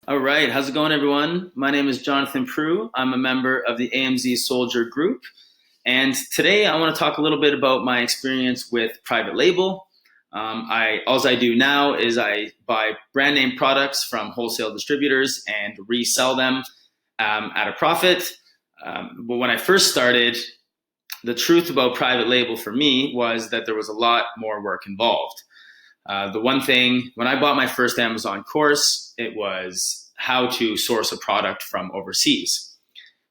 All right, how's it going, everyone? My name is Jonathan Prue. I'm a member of the AMZ Soldier Group, and today I want to talk a little bit about my experience with private label. All I do now is I buy brand name products from wholesale distributors and resell them at a profit. But when I first started, the truth about private label for me was that there was a lot more work involved. The one thing, when I bought my first Amazon course, it was how to source a product from overseas.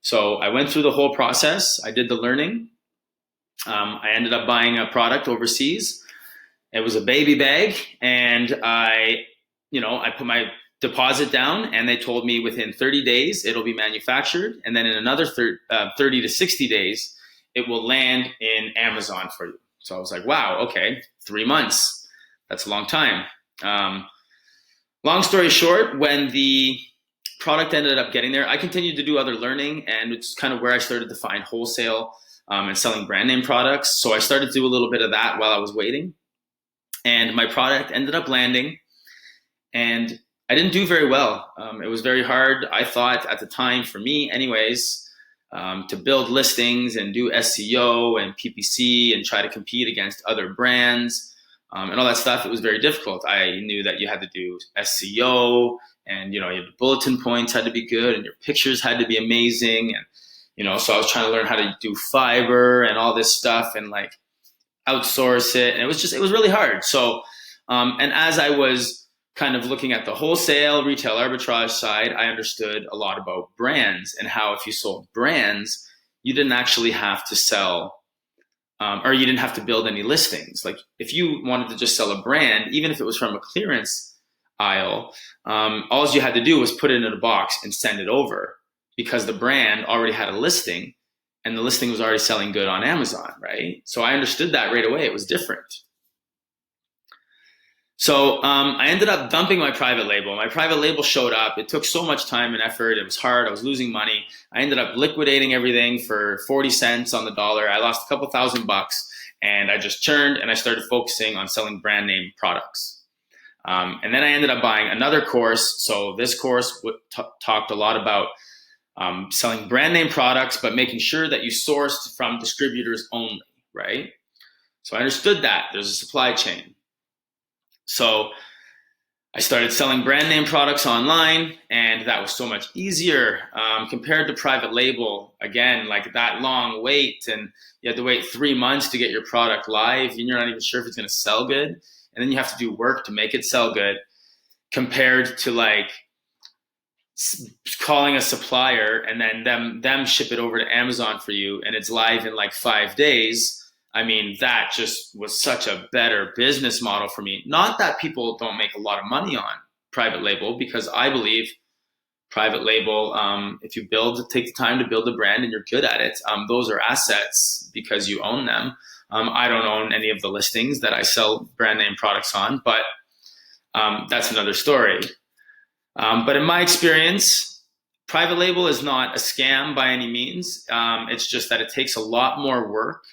So I went through the whole process. I did the learning. I ended up buying a product overseas. It was a baby bag, and I put my deposit down, and they told me within 30 days it'll be manufactured, and then in another 30 to 60 days it will land in Amazon for you. So I was like, wow, okay, 3 months. That's a long time. Long story short, when the product ended up getting there, I continued to do other learning, and it's kind of where I started to find wholesale and selling brand name products. So I started to do a little bit of that while I was waiting, and my product ended up landing, and I didn't do very well. It was very hard, I thought, at the time, for me anyways, to build listings and do SEO and PPC and try to compete against other brands. And all that stuff. It was very difficult. I knew that you had to do SEO, and your bulletin points had to be good, and your pictures had to be amazing, and so I was trying to learn how to do Fiverr and all this stuff, and like outsource it, and it was really hard. So, and as I was kind of looking at the wholesale retail arbitrage side, I understood a lot about brands and how if you sold brands, you didn't actually have to sell. Or you didn't have to build any listings. Like if you wanted to just sell a brand, even if it was from a clearance aisle, all you had to do was put it in a box and send it over, because the brand already had a listing, and the listing was already selling good on Amazon, right? So I understood that right away. It was different. So I ended up dumping my private label. My private label showed up. It took so much time and effort. It was hard. I was losing money. I ended up liquidating everything for 40 cents on the dollar. I lost a couple $1,000, and I just churned, and I started focusing on selling brand name products. And then I ended up buying another course. So this course talked a lot about selling brand name products, but making sure that you sourced from distributors only, right? So I understood that there's a supply chain. So I started selling brand name products online, and that was so much easier compared to private label. Again, like that long wait, and you had to wait 3 months to get your product live, and you're not even sure if it's going to sell good. And then you have to do work to make it sell good, compared to like calling a supplier and then them ship it over to Amazon for you, and it's live in like 5 days. I mean, that just was such a better business model for me. Not that people don't make a lot of money on private label, because I believe private label, if you take the time to build a brand and you're good at it, those are assets because you own them. I don't own any of the listings that I sell brand name products on, but that's another story. But in my experience, private label is not a scam by any means. It's just that it takes a lot more work,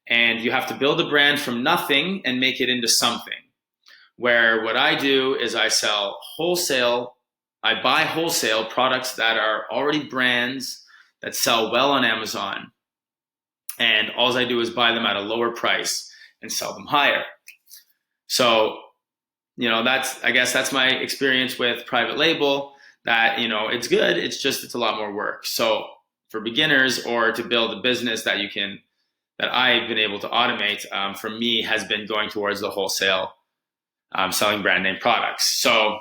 and you have to build a brand from nothing and make it into something. Where what I do is I sell wholesale, I buy wholesale products that are already brands that sell well on Amazon. And all I do is buy them at a lower price and sell them higher. So, I guess that's my experience with private label, that, it's good. It's a lot more work. So for beginners, or to build a business that I've been able to automate, for me, has been going towards the wholesale, selling brand name products. So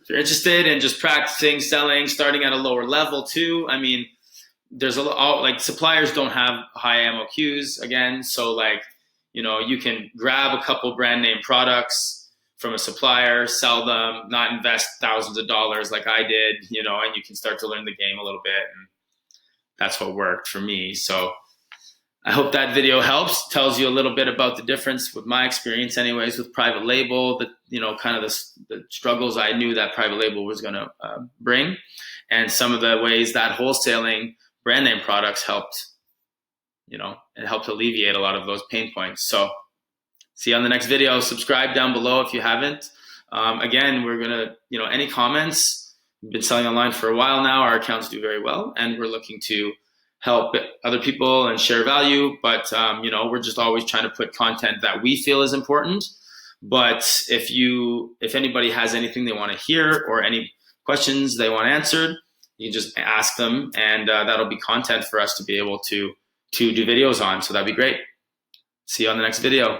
if you're interested in just practicing selling, starting at a lower level too, I mean, there's like suppliers don't have high MOQs again. So like, you can grab a couple brand name products from a supplier, sell them, not invest thousands of dollars like I did, and you can start to learn the game a little bit. And that's what worked for me. So I hope that video helps, tells you a little bit about the difference with my experience anyways with private label, kind of the struggles I knew that private label was going to bring, and some of the ways that wholesaling brand name products helped, it helped alleviate a lot of those pain points. So see you on the next video. Subscribe down below if you haven't. Again, we're going to, any comments, We've been selling online for a while now. Our accounts do very well, and we're looking to help other people and share value. But we're just always trying to put content that we feel is important. But if anybody has anything they want to hear or any questions they want answered, you just ask them, and that'll be content for us to be able to do videos on. So that'd be great. See you on the next video.